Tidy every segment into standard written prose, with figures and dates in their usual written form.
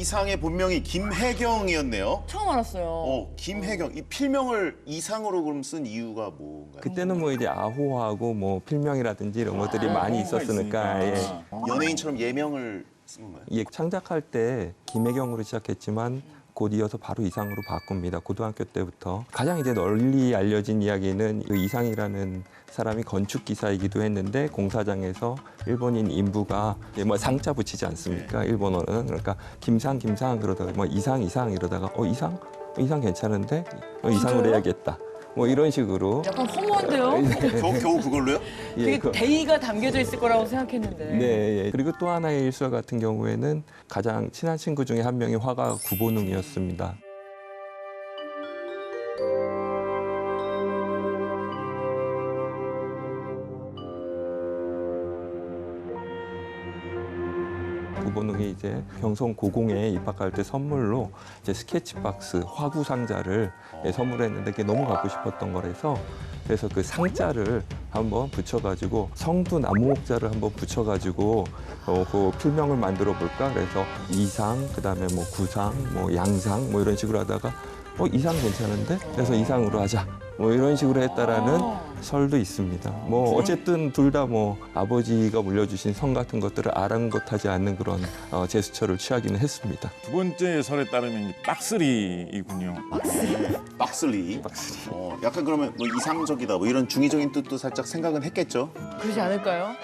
이상의 본명이 김혜경이었네요. 처음 알았어요. 김혜경. 이 필명을 이상으로 그럼 쓴 이유가 뭔가요? 그때는 뭐 이제 아호하고 뭐 필명이라든지 이런 것들이 많이 있었으니까 예. 연예인처럼 예명을 쓴 건가요? 예, 창작할 때 김혜경으로 시작했지만 곧 이어서 바로 이상으로 바꿉니다. 고등학교 때부터. 가장 이제 널리 알려진 이야기는 그 이상이라는 사람이 건축 기사이기도 했는데 공사장에서 일본인 인부가 이제 뭐 상자 붙이지 않습니까? 일본어는. 그러니까 김상 그러다가 뭐 이상 이러다가 이상 괜찮은데 이상으로 해야겠다. 뭐 이런 식으로. 약간 허무한데요? 겨우 그걸로요? 되게 그- 대의가 담겨져 있을 거라고 생각했는데. 네, 예. 그리고 또 하나의 일설 같은 경우에는 가장 친한 친구 중에 한 명이 화가 구본웅이었습니다. 구본웅이 이제 병성 고공에 입학할 때 선물로 이제 스케치박스, 화구 상자를 선물했는데 그게 너무 갖고 싶었던 거라서 그래서 그 상자를 한번 붙여가지고 성두 나무목자를 한번 붙여가지고 그 필명을 만들어 볼까 그래서 이상 그다음에 뭐 구상, 뭐 양상 뭐 이런 식으로 하다가 이상 괜찮은데 그래서 이상으로 하자 뭐 이런 식으로 했다라는 설도 있습니다. 뭐 어쨌든 둘 다 뭐 아버지가 물려주신 성 같은 것들을 아랑곳하지 않는 그런 제스처를 취하기는 했습니다. 두 번째 설에 따르면 빡스리이군요. 박슬리. 약간 그러면 뭐 이상적이다 뭐 이런 중의적인 뜻도 살짝 생각은 했겠죠. 그러지 않을까요?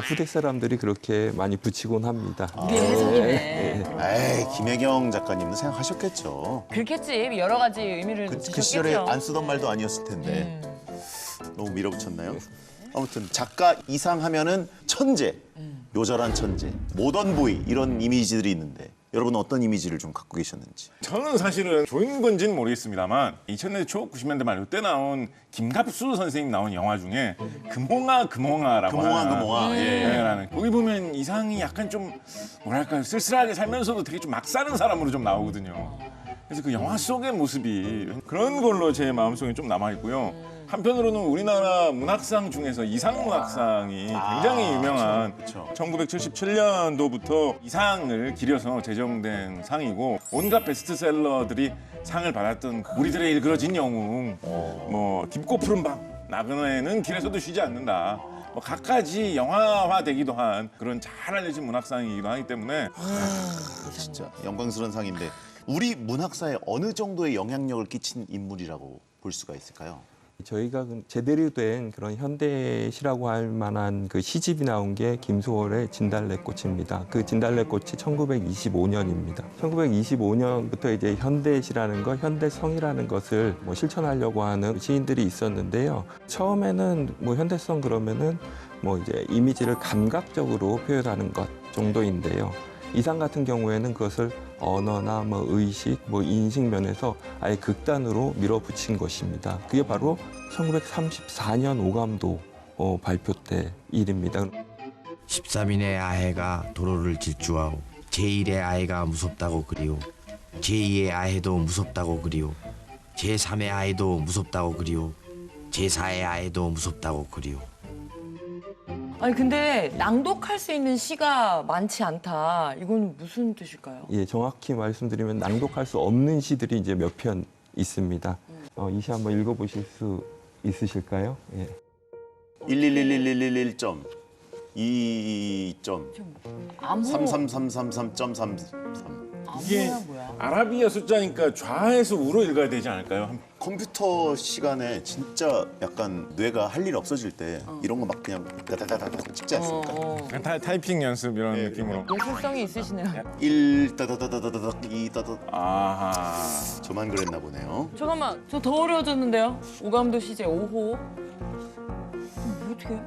후대 사람들이 그렇게 많이 붙이곤 합니다. 우리 해석이네. 에이, 김혜경 작가님도 생각하셨겠죠. 그렇겠지. 여러 가지 의미를 그 주셨겠죠. 시절에 안 쓰던 말도 아니었을 텐데 너무 밀어붙였나요? 아무튼 작가 이상하면은 천재, 요절한 천재, 모던보이 이런 이미지들이 있는데 여러분은 어떤 이미지를 좀 갖고 계셨는지. 저는 사실은 좋은 건지는 모르겠습니다만 2000년대 초 90년대 말 이때 나온 김갑수 선생님 나온 영화 중에 금홍아라고 금홍아. 예. 라는 거기 보면 이상이 약간 좀 뭐랄까요 쓸쓸하게 살면서도 되게 좀 막 사는 사람으로 좀 나오거든요. 그래서 그 영화 속의 모습이 그런 걸로 제 마음속에 좀 남아 있고요. 한편으로는 우리나라 문학상 중에서 이상문학상이 굉장히 유명한 그쵸. 1977년도부터 이상을 기려서 제정된 상이고 온갖 베스트셀러들이 상을 받았던 우리들의 일그러진 영웅, 뭐 깊고 푸른 밤, 나그네는 길에서도 쉬지 않는다. 뭐 갖가지 영화화되기도 한 그런 잘 알려진 문학상이기도 하기 때문에 진짜 영광스러운 상인데 우리 문학사에 어느 정도의 영향력을 끼친 인물이라고 볼 수가 있을까요? 저희가 제대로 된 그런 현대시라고 할 만한 그 시집이 나온 게 김소월의 진달래꽃입니다. 그 진달래꽃이 1925년입니다. 1925년부터 이제 현대시라는 것, 현대성이라는 것을 뭐 실천하려고 하는 시인들이 있었는데요. 처음에는 뭐 현대성 그러면은 뭐 이제 이미지를 감각적으로 표현하는 것 정도인데요. 이상 같은 경우에는 그것을 언어나 뭐 의식, 뭐 인식 면에서 아예 극단으로 밀어붙인 것입니다. 그게 바로 1934년 오감도 발표 때 일입니다. 13인의 아해가 도로를 질주하오. 제1의 아해가 무섭다고 그리오. 제2의 아해도 무섭다고 그리오. 제3의 아해도 무섭다고 그리오. 제4의 아해도 무섭다고 그리오. 아니 근데 낭독할 수 있는 시가 많지 않다. 이건 무슨 뜻일까요? 예, 정확히 말씀드리면 낭독할 수 없는 시들이 이제 몇 편 있습니다. 이 시 한번 읽어보실 수 있으실까요? 예. 1111111점 2점 암호 33333.33 이게 암호야 뭐야? 아라비아 숫자니까 좌에서 우로 읽어야 되지 않을까요? 컴퓨터 시간에 진짜 약간 뇌가 할 일 없어질 때 이런 거 막 그냥 다다다다다 찍지 않습니까? 타이핑 연습 이런 느낌으로. 예술성이 있으시네요. 1 다다다다다닥 2 다다 아하. 저만 그랬나 보네요. 잠깐만, 저 더 어려워졌는데요. 오감도 시제 5호. 어떻게?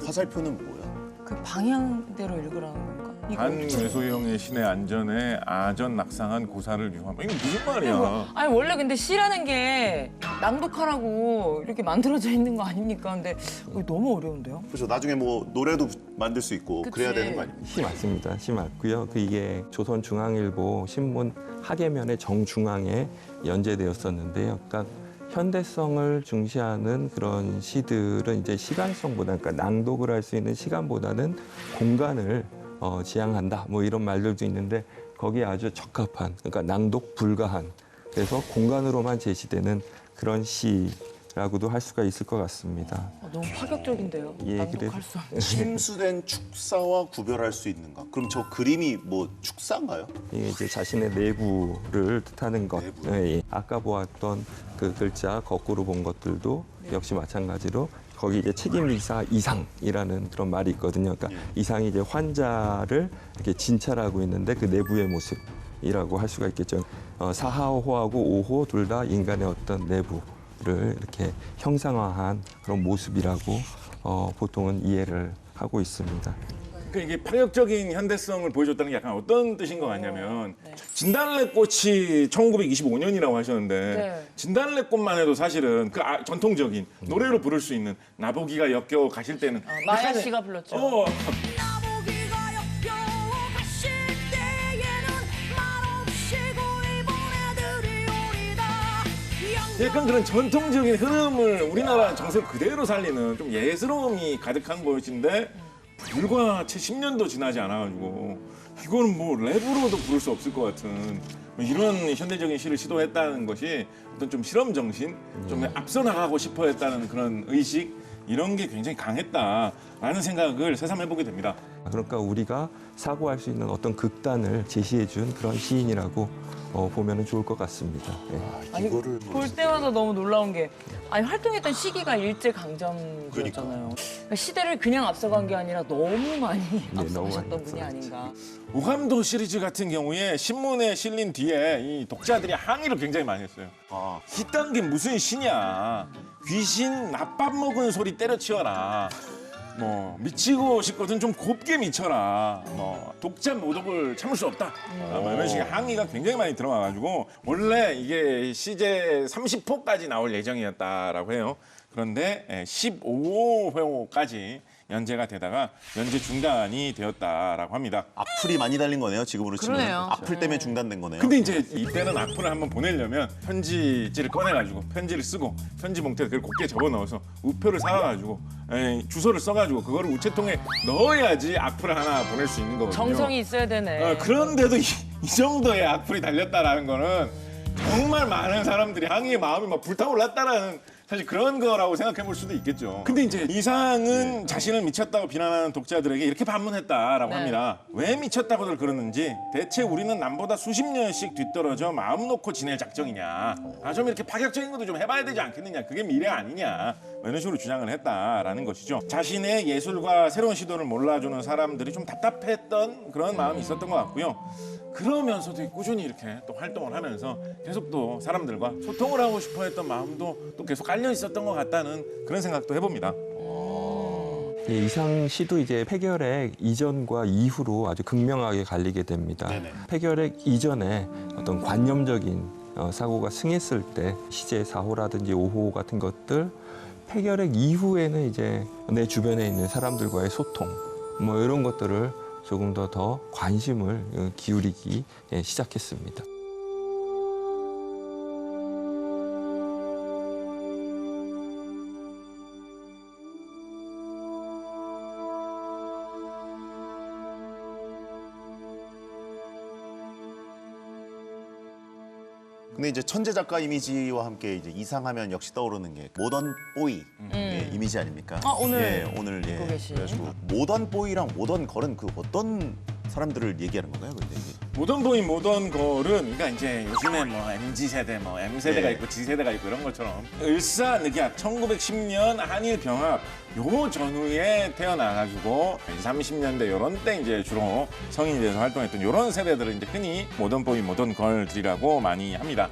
화살표는 뭐야? 그 방향대로 읽으라는 건가? 이거 한외소형의 신의 안전에 아전 낙상한 고사를 유함. 이게 무슨 말이야? 아니 원래 근데 시라는 게 낭독하라고 이렇게 만들어져 있는 거 아닙니까? 근데 이거 너무 어려운데요? 그렇죠. 나중에 뭐 노래도 만들 수 있고 그치. 그래야 되는 거 아닙니까? 시 맞습니다. 시 맞고요. 이게 조선중앙일보 신문 하계면의 정중앙에 연재되었었는데요. 그러니까 현대성을 중시하는 그런 시들은 이제 시간성보다, 그러니까 낭독을 할 수 있는 시간보다는 공간을 지향한다. 뭐 이런 말들도 있는데 거기에 아주 적합한, 그러니까 낭독 불가한, 그래서 공간으로만 제시되는 그런 시라고도 할 수가 있을 것 같습니다. 너무 파격적인데요. 예, 낭독할 수 없는. 침수된 축사와 구별할 수 있는가? 그럼 저 그림이 뭐 축사인가요? 이게 이제 자신의 내부를 뜻하는 것. 내부. 예. 아까 보았던 그 글자 거꾸로 본 것들도 역시 마찬가지로 거기 이제 책임이사 이상이라는 그런 말이 있거든요. 그러니까 이상이 이제 환자를 이렇게 진찰하고 있는데 그 내부의 모습이라고 할 수가 있겠죠. 사하호하고 오호 둘 다 인간의 어떤 내부를 이렇게 형상화한 그런 모습이라고 보통은 이해를 하고 있습니다. 그러니까 이게 파격적인 현대성을 보여줬다는 게 약간 어떤 뜻인 것 같냐면 진달래꽃이 1925년이라고 하셨는데 네. 진달래꽃만 해도 사실은 그 전통적인 노래로 부를 수 있는 나보기가 역겨워 가실 때는 마야 약간의- 씨가 불렀죠. 나보기가 역겨워 가실 때에는 말없이 고이 보내드리오리다. 약간 그런 전통적인 흐름을 우리나라 정서 그대로 살리는 좀 예스러움이 가득한 것인데 불과 채 10년도 지나지 않아가지고 이거는 뭐 랩으로도 부를 수 없을 것 같은 뭐 이런 현대적인 시를 시도했다는 것이 어떤 좀 실험 정신, 좀 앞서 나가고 싶어 했다는 그런 의식 이런 게 굉장히 강했다라는 생각을 새삼해보게 됩니다. 그러니까 우리가 사고할 수 있는 어떤 극단을 제시해 준 그런 시인이라고 보면 좋을 것 같습니다. 예. 아니, 이거를 볼 때마다 너무 놀라운 게 활동했던 시기가 일제 강점기였잖아요. 그러니까 시대를 그냥 앞서간 게 아니라 너무 많이 너무 앞서가셨던 많이 분이 아닌가. 오감도 시리즈 같은 경우에 신문에 실린 뒤에 이 독자들이 항의를 굉장히 많이 했어요. 아, 이딴 게 무슨 시냐. 귀신 낮밥 먹은 소리 때려치워라. 뭐 미치고 싶거든 좀 곱게 미쳐라. 뭐 독자 모독을 참을 수 없다. 뭐 이런 식의 항의가 굉장히 많이 들어와가지고 원래 이게 시제 30호까지 나올 예정이었다라고 해요. 그런데 15회까지 연재가 되다가 연재 중단이 되었다라고 합니다. 악플이 많이 달린 거네요. 지금으로 치면. 그러네요. 악플 때문에 중단된 거네요. 근데 이제 이때는 악플을 한번 보내려면 편지지를 꺼내가지고 편지를 쓰고 편지 봉투에 그걸 곱게 접어 넣어서 우표를 사와가지고 주소를 써가지고 그거를 우체통에 넣어야지 악플을 하나 보낼 수 있는 거거든요. 정성이 있어야 되네. 그런데도 이 정도의 악플이 달렸다라는 거는 정말 많은 사람들이 항의의 마음이 막 불타올랐다라는 사실 그런 거라고 생각해 볼 수도 있겠죠. 근데 이제 이상은 자신을 미쳤다고 비난하는 독자들에게 이렇게 반문했다라고 네. 합니다. 왜 미쳤다고들 그러는지 대체 우리는 남보다 수십 년씩 뒤떨어져 마음 놓고 지낼 작정이냐. 좀 이렇게 파격적인 것도 좀 해봐야 되지 않겠느냐. 그게 미래 아니냐. 뭐 이런 식으로 주장을 했다라는 것이죠. 자신의 예술과 새로운 시도를 몰라주는 사람들이 좀 답답했던 그런 마음이 있었던 것 같고요. 그러면서도 꾸준히 이렇게 또 활동을 하면서 계속 또 사람들과 소통을 하고 싶어 했던 마음도 또 계속 깔려 있었던 것 같다는 그런 생각도 해봅니다. 예, 이상 시도 이제 폐결핵 이전과 이후로 아주 극명하게 갈리게 됩니다. 네네. 폐결핵 이전에 어떤 관념적인 사고가 승했을 때 시제 4호라든지 5호 같은 것들, 폐결핵 이후에는 이제 내 주변에 있는 사람들과의 소통 뭐 이런 것들을 조금 더 관심을 기울이기 시작했습니다. 근데 이제 천재 작가 이미지와 함께 이제 이상하면 역시 떠오르는 게 모던 보이 이미지 아닙니까? 오늘 오늘 입고 계신. 그래가지고 모던 보이랑 모던 걸은 그 어떤 사람들을 얘기하는 건가요? 근데 이게 모던 보이 모던 걸은 그러니까 이제 요즘에 뭐 MZ 세대, 뭐 M 세대가 네. 있고 G 세대가 있고 이런 것처럼 을사늑약 1910년 한일 병합 요 전후에 태어나가지고 20, 30년대 요런 때 이제 주로 성인이 돼서 활동했던 요런 세대들을 이제 흔히 모던 보이 모던 걸들이라고 많이 합니다.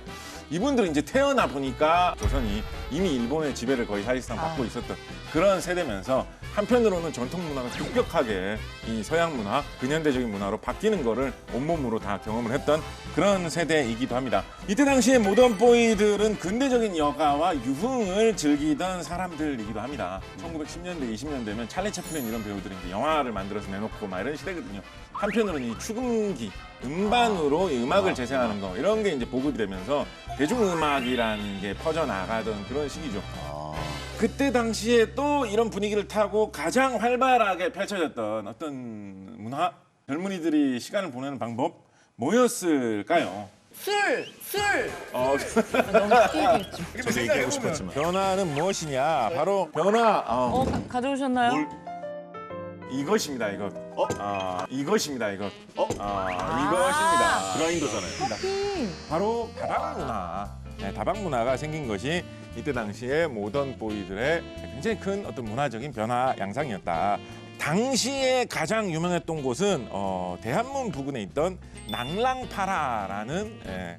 이분들은 이제 태어나 보니까 조선이 이미 일본의 지배를 거의 사실상 받고 있었던 그런 세대면서 한편으로는 전통 문화가 급격하게 이 서양 문화, 근현대적인 문화로 바뀌는 거를 온몸으로 다 경험을 했던 그런 세대이기도 합니다. 이때 당시에 모던 보이들은 근대적인 여가와 유흥을 즐기던 사람들이기도 합니다. 1910년대, 20년대면 찰리 채플린 이런 배우들이 이제 영화를 만들어서 내놓고 막 이런 시대거든요. 한편으로는 이 축음기, 음반으로 이 음악을 재생하는 거 이런 게 이제 보급이 되면서 대중음악이라는 게 퍼져나가던 그런 시기죠. 그때 당시에 또 이런 분위기를 타고 가장 활발하게 펼쳐졌던 어떤 문화? 젊은이들이 시간을 보내는 방법 뭐였을까요? 술! 어, 너무 스케일이 저도 얘기하고 싶었지만. 변화는 무엇이냐? 바로 변화. 가져오셨나요? 뭘? 이것입니다, 이것. 이것입니다, 이것. 아. 이것입니다. 그라인더잖아요. 바로 다방 문화. 네, 다방 문화가 생긴 것이 이때 당시에 모던 보이들의 굉장히 큰 어떤 문화적인 변화 양상이었다. 당시에 가장 유명했던 곳은 대한문 부근에 있던 낭랑파라라는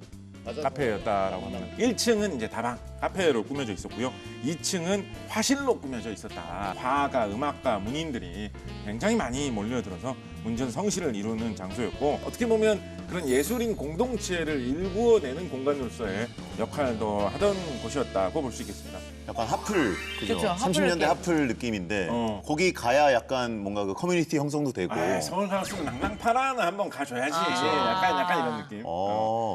카페였다라고 합니다. 1층은 이제 다방 카페로 꾸며져 있었고요. 2층은 화실로 꾸며져 있었다. 화가, 음악가, 문인들이 굉장히 많이 몰려들어서 문전성시를 이루는 장소였고 어떻게 보면 그런 예술인 공동체를 일구어내는 공간으로서의 역할도 하던 곳이었다고 볼 수 있겠습니다. 약간 하플, 그죠? 그쵸, 하플 30년대 느낌. 하플 느낌인데 거기 가야 약간 뭔가 그 커뮤니티 형성도 되고. 서울 가서 낭랑파라는 한번 가줘야지. 약간 이런 느낌.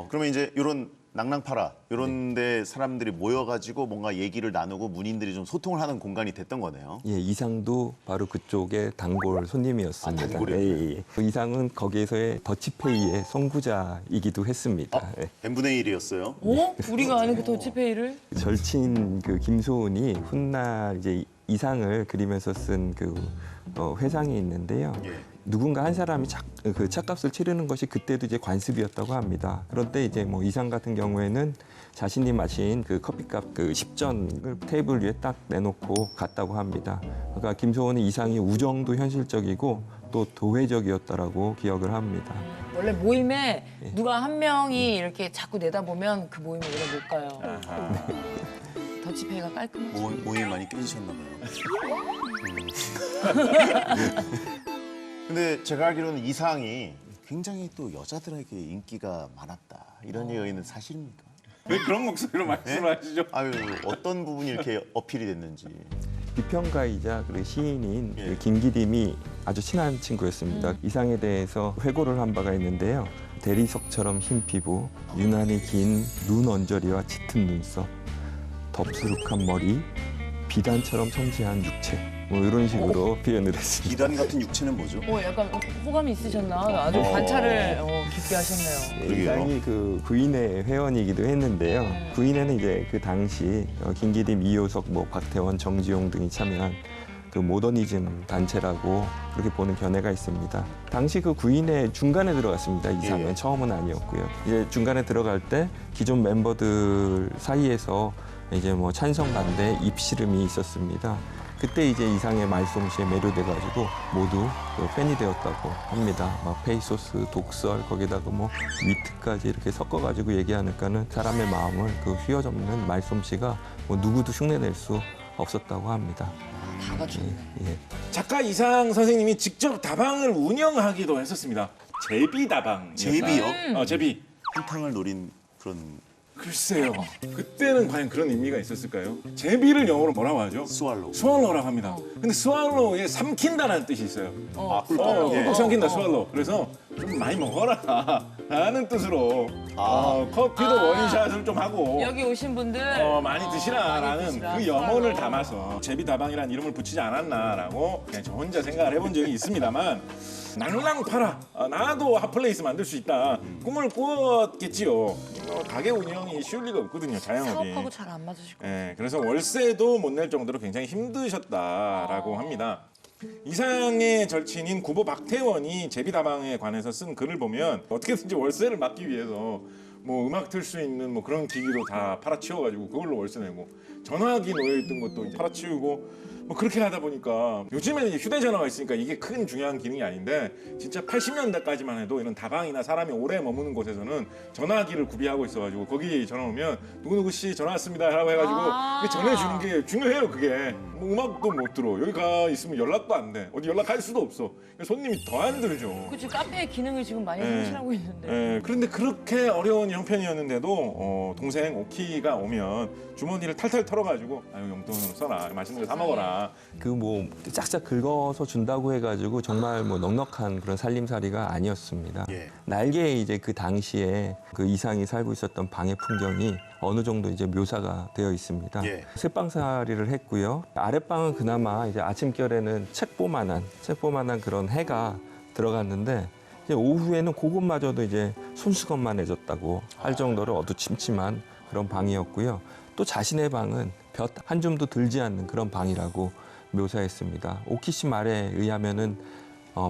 그러면 이제 이런 낭랑파라 이런 데 사람들이 모여가지고 뭔가 얘기를 나누고 문인들이 좀 소통을 하는 공간이 됐던 거네요. 예, 이상도 바로 그쪽의 단골 손님이었습니다. 단골이었나요? 그 이상은 거기에서의 더치페이의 선구자이기도 했습니다. 예. n분의 1이었어요. 우리가 아는 그 더치페이를? 절친 그 김소은이 훗날 이제 이상을 그리면서 쓴 그 회상이 있는데요. 예. 누군가 한 사람이 그 차값을 치르는 것이 그때도 이제 관습이었다고 합니다. 그런데 이제 뭐 이상 같은 경우에는 자신이 마신 그 커피값 그 10전을 테이블 위에 딱 내놓고 갔다고 합니다. 그러니까 김소은은 이상이 우정도 현실적이고 또 도회적이었다라고 기억을 합니다. 원래 모임에 누가 한 명이 이렇게 자꾸 내다보면 그 모임을 오래 못 가요. 더치페이가 깔끔하죠. 모임 많이 깨지셨나 봐요. 근데 제가 알기로는 이상이 굉장히 또 여자들에게 인기가 많았다. 이런 얘기는 사실입니까? 왜 그런 목소리로 말씀하시죠? 아유, 어떤 부분이 이렇게 어필이 됐는지. 비평가이자 그리고 시인인 예. 그 김기림이 아주 친한 친구였습니다. 이상에 대해서 회고를 한 바가 있는데요. 대리석처럼 흰 피부, 유난히 긴 눈 언저리와 짙은 눈썹, 덥수룩한 머리, 비단처럼 섬세한 육체. 뭐 이런 식으로 표현을 했습니다. 비단 같은 육체는 뭐죠? 약간 호감이 있으셨나? 아주 관찰을 깊게 하셨네요. 그러게요. 이상이 그 구인회 회원이기도 했는데요. 구인회는 이제 그 당시 김기림, 이효석, 뭐 박태원, 정지용 등이 참여한 그 모더니즘 단체라고 그렇게 보는 견해가 있습니다. 당시 그 구인회 중간에 들어갔습니다. 이상은 예. 처음은 아니었고요. 이제 중간에 들어갈 때 기존 멤버들 사이에서 이제 뭐 찬성 반대 입씨름이 있었습니다. 그때 이제 이상의 말솜씨에 매료돼가지고 모두 그 팬이 되었다고 합니다. 막 페이소스, 독설, 거기다가 뭐 위트까지 이렇게 섞어가지고 얘기하니까는 사람의 마음을 그 휘어잡는 말솜씨가 뭐 누구도 흉내낼 수 없었다고 합니다. 다 갖췄네. 예. 작가 이상 선생님이 직접 다방을 운영하기도 했었습니다. 제비 다방. 제비요? 제비. 한탕을 노린 그런 글쎄요. 그때는 과연 그런 의미가 있었을까요? 제비를 영어로 뭐라고 하죠? 스왈로우. 스왈로우라고 합니다. 근데 스왈로우에 삼킨다라는 뜻이 있어요. 꿀꺽. 예. 꼭 삼킨다 스왈로우. 그래서 좀 많이 먹어라 라는 뜻으로 커피도 원샷을 좀 하고 여기 오신 분들 많이 드시라라는 많이 드시라. 그 염원을 담아서 제비다방이라는 이름을 붙이지 않았나라고 그냥 저 혼자 생각을 해본 적이 있습니다만 낭랑파라 나도 핫플레이스 만들 수 있다 꿈을 꾸었겠지요. 가게 운영이 쉬울 리가 없거든요. 자영업이. 사업하고 잘 안 맞으실 거예요. 예, 그래서 월세도 못 낼 정도로 굉장히 힘드셨다라고 합니다. 이상의 절친인 구보 박태원이 제비다방에 관해서 쓴 글을 보면 어떻게든지 월세를 막기 위해서 뭐 음악 틀 수 있는 뭐 그런 기기도 다 팔아치워가지고 그걸로 월세 내고 전화기 놓여 있던 것도 팔아치우고 뭐 그렇게 하다 보니까 요즘에는 이제 휴대전화가 있으니까 이게 큰 중요한 기능이 아닌데 진짜 80년대까지만 해도 이런 다방이나 사람이 오래 머무는 곳에서는 전화기를 구비하고 있어가지고 거기 전화 오면 누구누구 씨 전화 왔습니다 라고 해가지고 그게 전해주는 게 중요해요. 그게 뭐 음악도 못 들어. 여기 가 있으면 연락도 안 돼. 어디 연락할 수도 없어. 손님이 더 안 들죠. 그치, 카페의 기능을 지금 많이 상실하고 있는데. 예, 그런데 그렇게 어려운 형편이었는데도 동생 오키가 오면 주머니를 탈탈 털어가지고 아유 용돈으로 써라. 맛있는 거 사 먹어라. 그 뭐 짝짝 긁어서 준다고 해가지고 정말 뭐 넉넉한 그런 살림살이가 아니었습니다. 예. 날개에 이제 그 당시에 그 이상이 살고 있었던 방의 풍경이 어느 정도 이제 묘사가 되어 있습니다. 예. 새방살이를 했고요. 아랫방은 그나마 이제 아침결에는 책보만한 그런 해가 들어갔는데 이제 오후에는 그것마저도 이제 손수건만해졌다고 할 정도로 어두침침한 그런 방이었고요. 또 자신의 방은 볕 한 줌도 들지 않는 그런 방이라고 묘사했습니다. 오키 씨 말에 의하면은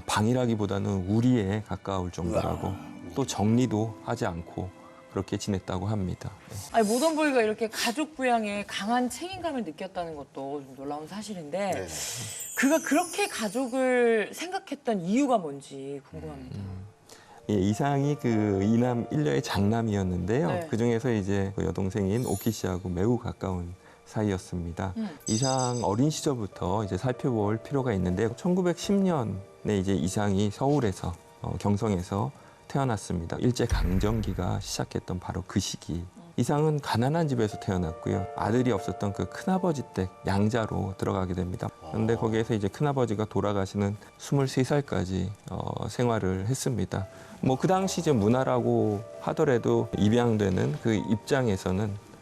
방이라기보다는 우리에 가까울 정도라고 또 정리도 하지 않고 그렇게 지냈다고 합니다. 아니, 모던보이가 이렇게 가족 부양에 강한 책임감을 느꼈다는 것도 좀 놀라운 사실인데 네. 그가 그렇게 가족을 생각했던 이유가 뭔지 궁금합니다. 예, 이상이 그 이남 일녀의 장남이었는데요. 네. 그 중에서 이제 그 여동생인 오키 씨하고 매우 가까운 사이였습니다. 이상 어린 시절부터 이제 살펴볼 필요가 있는데요. 1910년에 이제 이상이 서울에서 경성에서 태어났습니다. 일제 강점기가 시작했던 바로 그 시기. 이상은 가난한 집에서 태어났고요. 아들이 없었던 그 큰아버지 댁 양자로 들어가게 됩니다. 그런데 거기에서 이제 큰아버지가 돌아가시는 23살까지 생활을 했습니다. 뭐 그 당시 이제 문화라고 하더라도 입양되는 그 입장에서는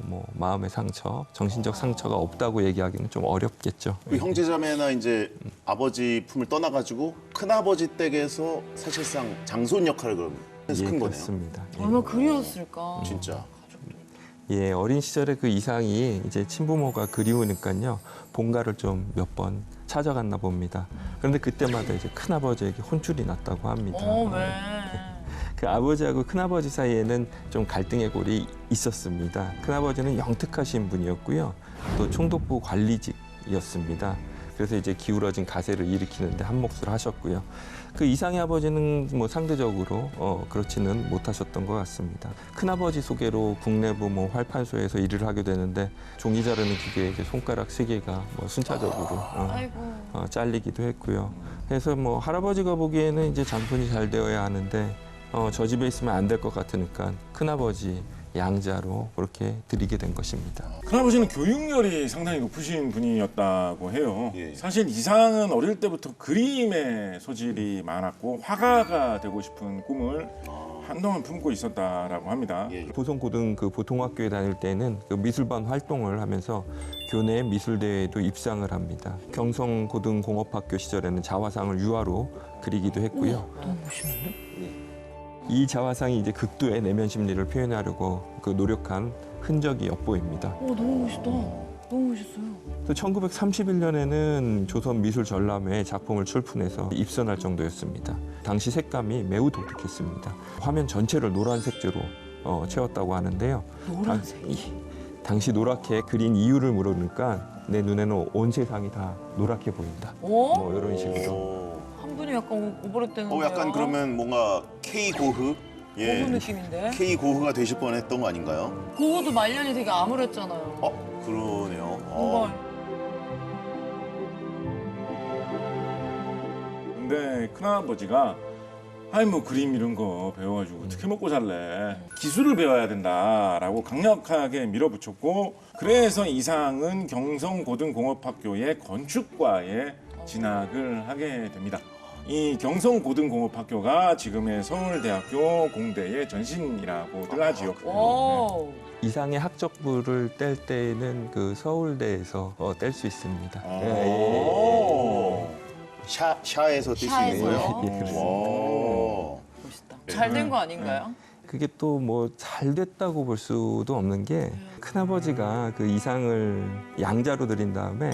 뭐 마음의 상처, 정신적 상처가 없다고 얘기하기는 좀 어렵겠죠. 그 형제자매나 이제 아버지 품을 떠나가지고 큰아버지 댁에서 사실상 장손 역할을 그럼 해서 큰 거네요. 그렇습니다. 예. 얼마나 그리웠을까. 진짜. 예, 어린 시절에 그 이상이 이제 친부모가 그리우니까요. 본가를 좀 몇 번 찾아갔나 봅니다. 그런데 그때마다 이제 큰아버지에게 혼쭐이 났다고 합니다. 왜? 그 아버지하고 큰아버지 사이에는 좀 갈등의 골이 있었습니다. 큰아버지는 영특하신 분이었고요. 또 총독부 관리직이었습니다. 그래서 이제 기울어진 가세를 일으키는데 한몫을 하셨고요. 그 이상의 아버지는 뭐 상대적으로 그렇지는 못하셨던 것 같습니다. 큰아버지 소개로 국내부 뭐 활판소에서 일을 하게 되는데 종이 자르는 기계에 이제 손가락 3개가 뭐 순차적으로 아이고. 잘리기도 했고요. 그래서 뭐 할아버지가 보기에는 이제 장손이 잘 되어야 하는데 저 집에 있으면 안 될 것 같으니까 큰아버지 양자로 그렇게 드리게 된 것입니다. 큰아버지는 교육열이 상당히 높으신 분이었다고 해요. 예. 사실 이상은 어릴 때부터 그림의 소질이 많았고 화가가 되고 싶은 꿈을 한동안 품고 있었다라고 합니다. 예. 보성고등 그 보통학교에 다닐 때는 그 미술반 활동을 하면서 교내 미술대회에도 입상을 합니다. 경성고등공업학교 시절에는 자화상을 유화로 그리기도 했고요. 너무 멋있는데? 이 자화상이 이제 극도의 내면 심리를 표현하려고 그 노력한 흔적이 엿보입니다. 너무 멋있다. 너무 멋있어요. 또 1931년에는 조선미술전람회 작품을 출품해서 입선할 정도였습니다. 당시 색감이 매우 독특했습니다. 화면 전체를 노란색조로 채웠다고 하는데요. 노란색? 당시 노랗게 그린 이유를 물으니까 내 눈에는 온 세상이 다 노랗게 보인다. 뭐 이런 식으로. 한 분이 약간 오버랩되는데요. 약간 그러면 뭔가 K 고흐? 예. 고흐 느낌인데? K 고흐가 되실 뻔했던 거 아닌가요? 고흐도 말년이 되게 암울했잖아요. 그러네요. 뭔가 근데 큰아버지가 아이 뭐 그림 이런 거 배워가지고 어떻게 먹고 살래? 기술을 배워야 된다라고 강력하게 밀어붙였고 그래서 이상은 경성고등공업학교의 건축과에 진학을 하게 됩니다. 이 경성고등공업학교가 지금의 서울대학교 공대의 전신이라고들 하지요. 오. 이상의 학적부를 뗄 때는 그 서울대에서 뗄 수 있습니다. 오. 샤에서 뛸 수 있는 샤에서. 거예요? 예, 그렇습니다. 오. 멋있다. 잘 된 거 아닌가요? 그게 또 뭐 잘 됐다고 볼 수도 없는 게 큰아버지가 그 이상을 양자로 드린 다음에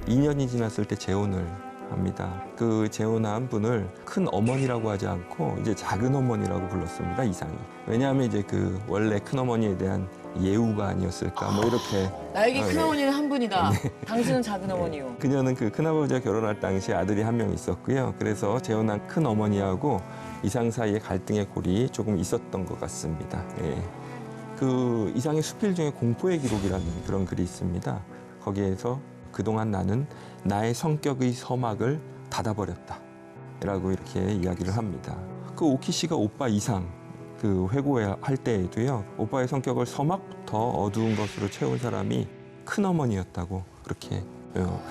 2년이 지났을 때 재혼을 합니다. 그 재혼한 분을 큰 어머니라고 하지 않고 이제 작은 어머니라고 불렀습니다. 이상이. 왜냐하면 이제 그 원래 큰 어머니에 대한 예우가 아니었을까 뭐 이렇게. 나에게 아, 큰어머니는 한 분이다. 당신은 작은어머니요. 그녀는 그 큰아버지와 결혼할 당시 아들이 한 명 있었고요. 그래서 재혼한 큰어머니하고 이상 사이에 갈등의 골이 조금 있었던 것 같습니다. 예. 그 이상의 수필 중에 공포의 기록이라는 그런 글이 있습니다. 거기에서 그동안 나는 나의 성격의 서막을 닫아버렸다 라고 이렇게 이야기를 합니다. 그 오키 씨가 오빠 이상 그 회고할 때에도요, 오빠의 성격을 서막부터 어두운 것으로 채운 사람이 큰어머니였다고 그렇게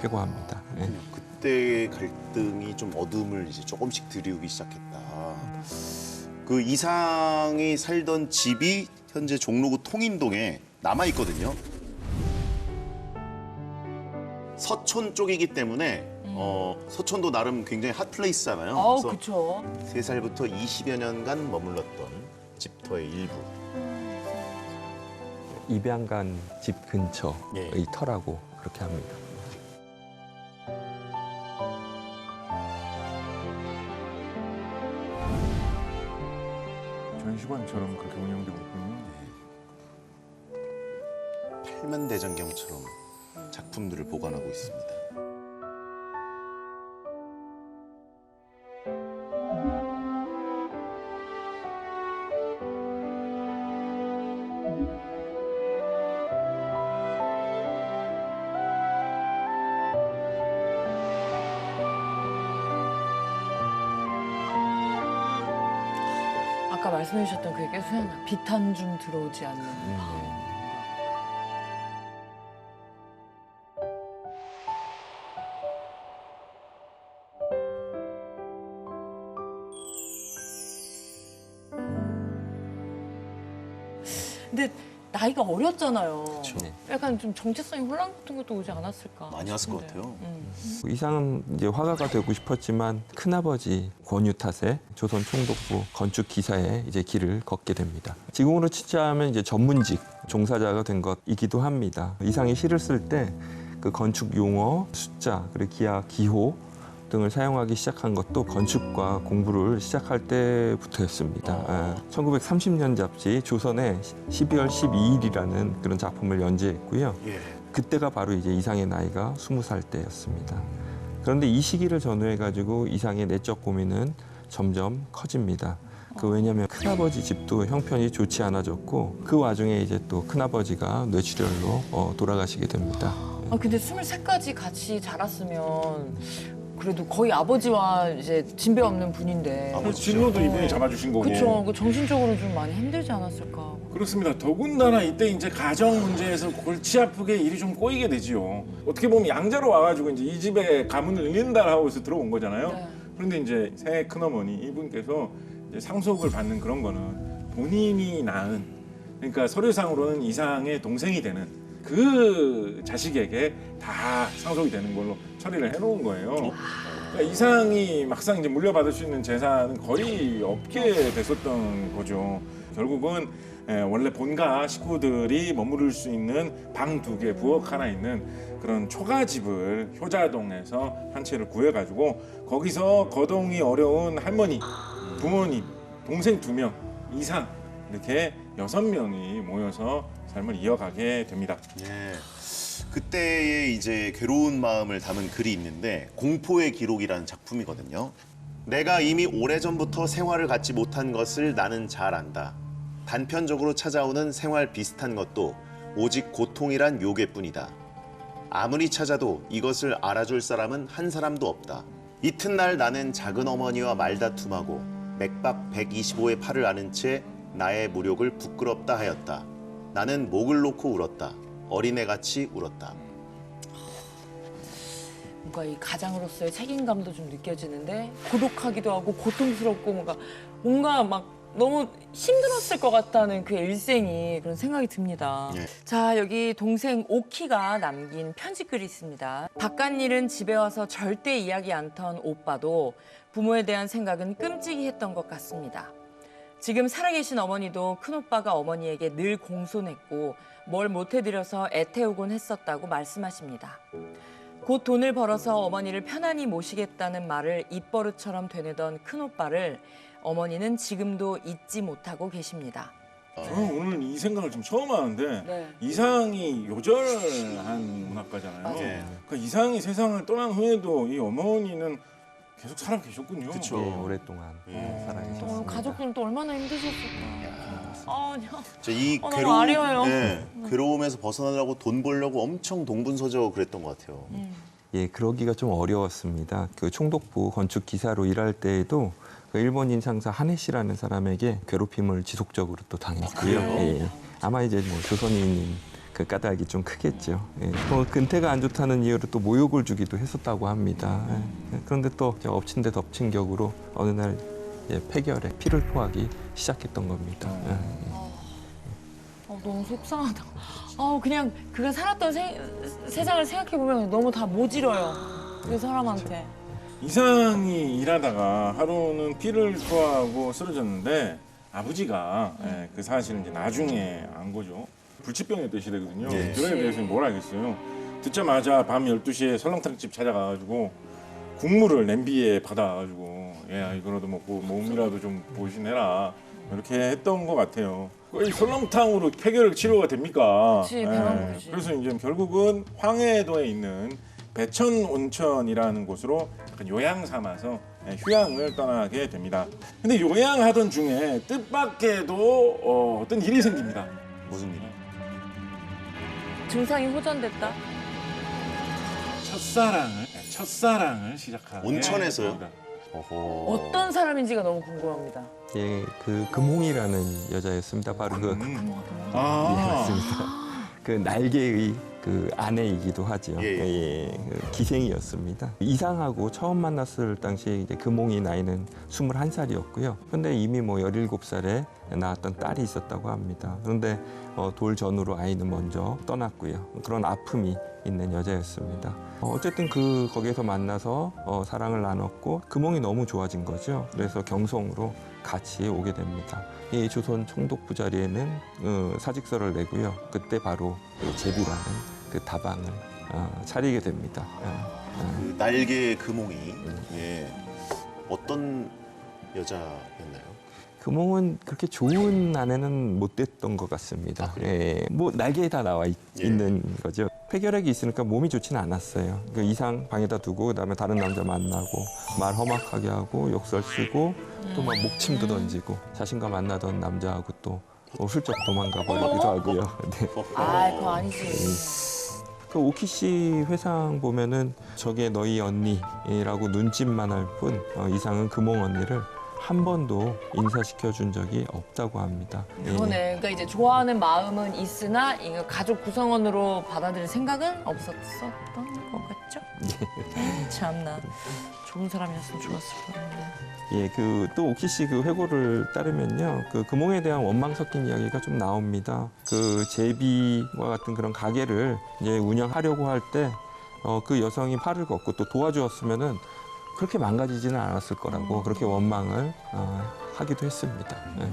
회고합니다. 예. 그때 갈등이 좀 어둠을 이제 조금씩 들이우기 시작했다. 그 이상이 살던 집이 현재 종로구 통인동에 남아 있거든요. 서촌 쪽이기 때문에 서촌도 나름 굉장히 핫플레이스잖아요. 그래서 그쵸. 3살부터 20여 년간 머물렀던 집터의 일부. 입양간 집 근처의 예. 터라고 그렇게 합니다. 전시관처럼 그렇게 운영되고 있군요. 팔만대장경처럼 작품들을 보관하고 있습니다. 아까 말씀해 주셨던 그게 계속 생각나. 빛 한 줌 들어오지 않는 밤. 근데 나이가 어렸잖아요. 네. 약간 좀 정체성이 혼란 같은 것도 오지 않았을까? 많이 왔을 것 싶은데. 같아요. 이상은 이제 화가가 되고 싶었지만 큰아버지 권유 탓에 조선 총독부 건축 기사에 이제 길을 걷게 됩니다. 지금으로 치자면 이제 전문직 종사자가 된 것이기도 합니다. 이상이 시를 쓸 때 그 건축 용어, 숫자, 그리고 기하, 기호 등을 사용하기 시작한 것도 건축과 공부를 시작할 때부터였습니다. 1930년 잡지 조선의 12월 12일이라는 그런 작품을 연재했고요. 예. 그때가 바로 이제 이상의 나이가 20살 때였습니다. 그런데 이 시기를 전후해가지고 이상의 내적 고민은 점점 커집니다. 왜냐하면 큰아버지 집도 형편이 좋지 않아졌고 그 와중에 이제 또 큰아버지가 뇌출혈로 돌아가시게 됩니다. 근데 23까지 같이 자랐으면 그래도 거의 아버지와 이제 진배 없는 분인데. 진로도 이분이 잡아주신 거고. 그렇죠. 정신적으로 좀 많이 힘들지 않았을까. 그렇습니다. 더군다나 이때 이제 가정 문제에서 골치 아프게 일이 좀 꼬이게 되지요. 어떻게 보면 양자로 와가지고 이제 이 집에 가문을 잇는다 하고 해서 들어온 거잖아요. 네. 그런데 이제 새 큰어머니 이분께서 이제 상속을 받는 그런 거는 본인이 낳은, 그러니까 서류상으로는 이상의 동생이 되는 그 자식에게 다 상속이 되는 걸로 처리를 해놓은 거예요. 그러니까 이상이 막상 이제 물려받을 수 있는 재산은 거의 없게 됐었던 거죠. 결국은 원래 본가 식구들이 머무를 수 있는 방 2개, 부엌 하나 있는 그런 초가집을 효자동에서 한 채를 구해가지고 거기서 거동이 어려운 할머니, 부모님, 동생 2명 이상 이렇게 6명이 모여서 삶을 이어가게 됩니다. 예. 그때의 이제 괴로운 마음을 담은 글이 있는데 공포의 기록이라는 작품이거든요. 내가 이미 오래전부터 생활을 갖지 못한 것을 나는 잘 안다. 단편적으로 찾아오는 생활 비슷한 것도 오직 고통이란 요괴뿐이다. 아무리 찾아도 이것을 알아줄 사람은 한 사람도 없다. 이튿날 나는 작은 어머니와 말다툼하고 맥박 125의 팔을 아는 채 나의 무력을 부끄럽다 하였다. 나는 목을 놓고 울었다. 어린애같이 울었다. 뭔가 이 가장으로서의 책임감도 좀 느껴지는데 고독하기도 하고 고통스럽고 뭔가 막 너무 힘들었을 것 같다는 그 일생이 그런 생각이 듭니다. 예. 자, 여기 동생 오키가 남긴 편지글이 있습니다. 바깥 일은 집에 와서 절대 이야기 않던 오빠도 부모에 대한 생각은 끔찍이 했던 것 같습니다. 지금 살아계신 어머니도 큰오빠가 어머니에게 늘 공손했고 뭘 못해드려서 애태우곤 했었다고 말씀하십니다. 곧 돈을 벌어서 어머니를 편안히 모시겠다는 말을 입버릇처럼 되뇌던 큰오빠를 어머니는 지금도 잊지 못하고 계십니다. 저는 오늘 이 생각을 좀 처음 하는데 네. 이상이 요절한 문학가잖아요. 맞아요. 그러니까 이상이 세상을 떠난 후에도 이 어머니는 계속 살아 계셨군요. 그쵸. 예, 오랫동안 살아계셨습니다. 가족들은 또 얼마나 힘드셨을까. 아, 이 너무 괴로움, 아려워요. 네, 괴로움에서 벗어나려고 돈 벌려고 엄청 동분서저 그랬던 것 같아요. 예, 그러기가 좀 어려웠습니다. 그 총독부 건축 기사로 일할 때에도 그 일본인 상사 하네 씨라는 사람에게 괴롭힘을 지속적으로 또 당했고요. 예, 아마 이제 뭐 조선인인 그 까닭이 좀 크겠죠. 예. 뭐 근태가 안 좋다는 이유로 또 모욕을 주기도 했었다고 합니다. 예. 그런데 또 엎친 데 덮친 격으로 어느 날 폐결에 피를 토하기 시작했던 겁니다. 예. 너무 속상하다. 그냥 그가 살았던 세상을 생각해보면 너무 다 모질어요. 그 사람한테. 이상이 일하다가 하루는 피를 토하고 쓰러졌는데 아버지가 그 사실은 이제 나중에 안 거죠. 불치병이었던 시대거든요. 네. 그거에 대해서는 뭘 알겠어요. 듣자마자 밤 12시에 설렁탕집 찾아가가지고 국물을 냄비에 받아가지고 이거라도 먹고 몸이라도 좀 보신해라 이렇게 했던 것 같아요. 이 설렁탕으로 폐결 치료가 됩니까? 그치, 배만 부르지. 그래서 이제 결국은 황해도에 있는 배천 온천이라는 곳으로 약간 요양 삼아서 휴양을 떠나게 됩니다. 근데 요양하던 중에 뜻밖에도 어떤 일이 생깁니다. 무슨 일? 증상이 호전됐다. 첫사랑을 시작하게 온천에서요? 됩니다. 어허. 어떤 사람인지가 너무 궁금합니다. 예, 그 금홍이라는 여자였습니다. 바로 그 예, 아, 맞습니다. 그 날개의 그 아내이기도 하죠. 예, 예. 예, 그 기생이었습니다. 이상하고 처음 만났을 당시 이제 금홍이 나이는 21살이었고요. 근데 이미 뭐 17살에 낳았던 딸이 있었다고 합니다. 그런데 돌 전후로 아이는 먼저 떠났고요. 그런 아픔이 있는 여자였습니다. 어쨌든 거기에서 만나서 사랑을 나눴고 금홍이 너무 좋아진 거죠. 그래서 경성으로 같이 오게 됩니다. 이 조선 총독부 자리에는 사직서를 내고요. 그때 바로 그 제비라는 그 다방을 차리게 됩니다. 그 날개 금홍이 어떤 여자였나요? 금홍은 그렇게 좋은 아내는 못 됐던 것 같습니다. 예, 뭐 날개에 다 나와 있는 거죠. 폐결핵이 있으니까 몸이 좋지는 않았어요. 그 이상 방에다 두고 그다음에 다른 남자 만나고 말 험악하게 하고 욕설 쓰고 또 막 목침도 던지고 자신과 만나던 남자하고 또 훌쩍 도망가 버리기도 하고요. 네. 그거 아니지. 그 오키 씨 회상 보면은 저게 너희 언니라고 눈짓만 할 뿐 이상은 금홍 언니를 한 번도 인사시켜 준 적이 없다고 합니다. 그러네. 그러니까 이제 좋아하는 마음은 있으나 이거 가족 구성원으로 받아들일 생각은 없었던 것 같죠? 참나. 좋은 사람이었으면 좋았을 뻔했는데. 예, 또 오키 씨 그 회고를 따르면요, 그 금홍에 대한 원망 섞인 이야기가 좀 나옵니다. 그 제비와 같은 그런 가게를 이제 운영하려고 할 때 그 여성이 팔을 걷고 또 도와주었으면은 그렇게 망가지지는 않았을 거라고 그렇게 원망을 하기도 했습니다. 예.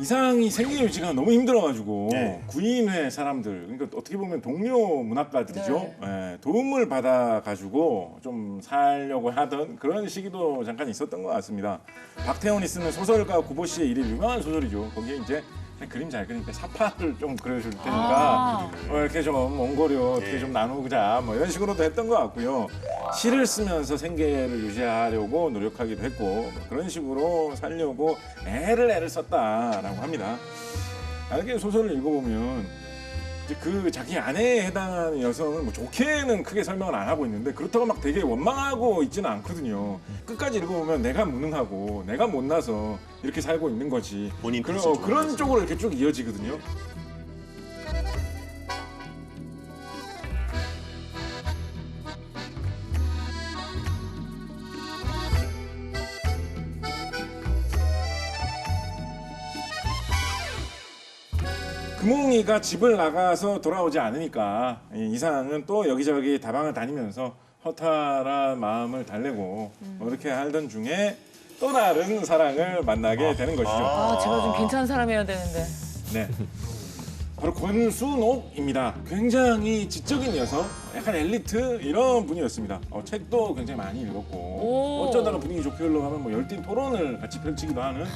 이상이 생계 유지가 너무 힘들어가지고 네. 구인회 사람들, 그러니까 어떻게 보면 동료 문학가들이죠. 네. 도움을 받아가지고 좀 살려고 하던 그런 시기도 잠깐 있었던 것 같습니다. 박태원이 쓰는 소설가 구보 씨의 일이 유명한 소설이죠. 거기에 이제 그림 잘 그리니까 사파를 좀 그려줄 테니까 이렇게 좀 원고료 어떻게 좀 나누자 뭐 이런 식으로도 했던 것 같고요. 시를 쓰면서 생계를 유지하려고 노력하기도 했고 뭐 그런 식으로 살려고 애를 썼다라고 합니다. 나중에 소설을 읽어보면 이제 그 자기 아내에 해당하는 여성은 뭐 좋게는 크게 설명을 안 하고 있는데 그렇다고 막 되게 원망하고 있지는 않거든요. 끝까지 읽어보면 내가 무능하고 내가 못나서 이렇게 살고 있는 거지. 본인 그런, 뜻을 그런 좋아해서. 쪽으로 이렇게 쭉 이어지거든요. 금홍이가 집을 나가서 돌아오지 않으니까 이 이상은 또 여기저기 다방을 다니면서 허탈한 마음을 달래고 이렇게 하던 중에 또 다른 사랑을 만나게 되는 것이죠. 제가 좀 괜찮은 사람이어야 되는데. 네. 바로 권순옥입니다. 굉장히 지적인 녀석, 약간 엘리트 이런 분이었습니다. 책도 굉장히 많이 읽었고 오. 어쩌다가 분위기 좋게 흘러가면 뭐 열띤 토론을 같이 펼치기도 하는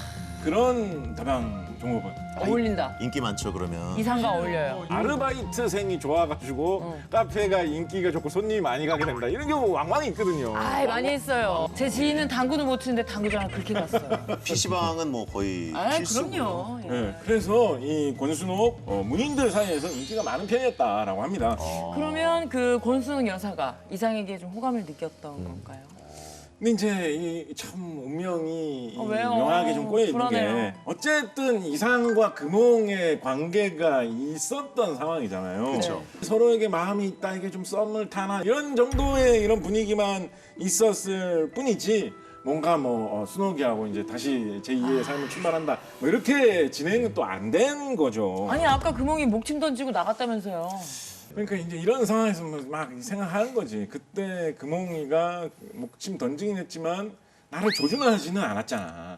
그런 다방 종업원. 어울린다. 인기 많죠 그러면. 이상과 어울려요. 아르바이트생이 좋아가지고 카페가 인기가 좋고 손님이 많이 가게 된다. 이런 경우 왕왕 있거든요. 아, 많이 했어요. 제 지인은 당구도 못 치는데 당구장을 그렇게 갔어요. PC방은 뭐 거의 아, 필수고. 그럼요. 예. 네, 그래서 이 권순옥 문인들 사이에서 인기가 많은 편이었다라고 합니다. 그러면 그 권순옥 여사가 이상에게 좀 호감을 느꼈던 건가요? 근데 이제 이 참 운명이 왜요? 묘하게 좀 꼬여 있는 불안해요. 게 어쨌든 이상과 금홍의 관계가 있었던 상황이잖아요. 그렇죠. 서로에게 마음이 있다, 이게 좀 썸을 타나 이런 정도의 이런 분위기만 있었을 뿐이지 뭔가 뭐 순옥이하고 이제 다시 제2의 삶을 출발한다 뭐 이렇게 진행은 또 안 된 거죠. 아니, 아까 금홍이 목침 던지고 나갔다면서요. 그러니까 이제 이런 상황에서 막 생각하는 거지. 그때 금홍이가 목침 던지긴 했지만 나를 조준하지는 않았잖아.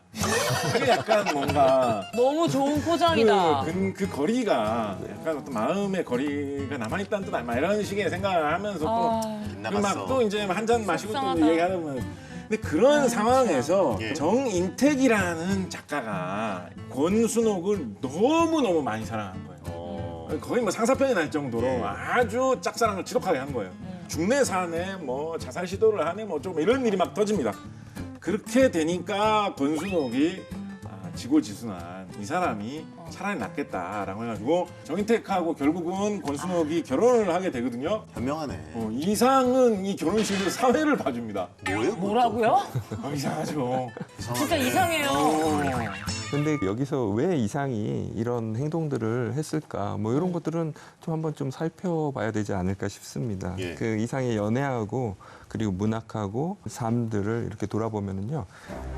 그게 약간 뭔가 너무 좋은 포장이다. 그 거리가 약간 어떤 마음의 거리가 남아있다는 뜻 아니야. 이런 식의 생각을 하면서 아, 빗나갔어. 또 막 이제 한 잔 마시고 또 속상하다. 얘기하면 근데 그런 상황에서 예. 정인택이라는 작가가 권순옥을 너무너무 많이 사랑한 거예요. 거의 뭐 상사편이 날 정도로 아주 짝사랑을 지독하게 한 거예요. 중내 사내 뭐 자살 시도를 하네 뭐 좀 이런 일이 막 터집니다. 그렇게 되니까 권순옥이 지고지순한 이 사람이 차라리 낫겠다라고 해가지고 정인택하고 결국은 권순옥이 결혼을 하게 되거든요. 현명하네. 이상은 이 결혼식을 사회를 봐줍니다. 뭐예요? 뭐라고요? 이상하죠. 진짜 이상해요. 근데 여기서 왜 이상이 이런 행동들을 했을까? 뭐 이런 것들은 좀 한번 좀 살펴봐야 되지 않을까 싶습니다. 예. 그 이상의 연애하고 그리고 문학하고 삶들을 이렇게 돌아보면은요,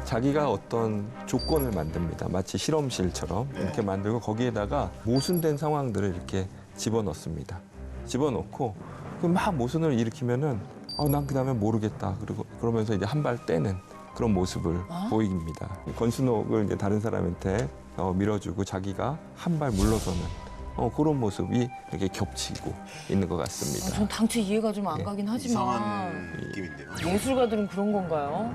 자기가 어떤 조건을 만듭니다. 마치 실험실처럼 이렇게 만들고 거기에다가 모순된 상황들을 이렇게 집어넣습니다. 집어넣고 막 모순을 일으키면은 난 그다음에 모르겠다. 그리고 그러면서 이제 한 발 떼는 그런 모습을 보입니다. 권순옥을 이제 다른 사람한테 밀어주고 자기가 한 발 물러서는 그런 모습이 이렇게 겹치고 있는 것 같습니다. 전 당최 이해가 좀 안 가긴 하지만 이상한 느낌인데요. 예술가들은 그런 건가요?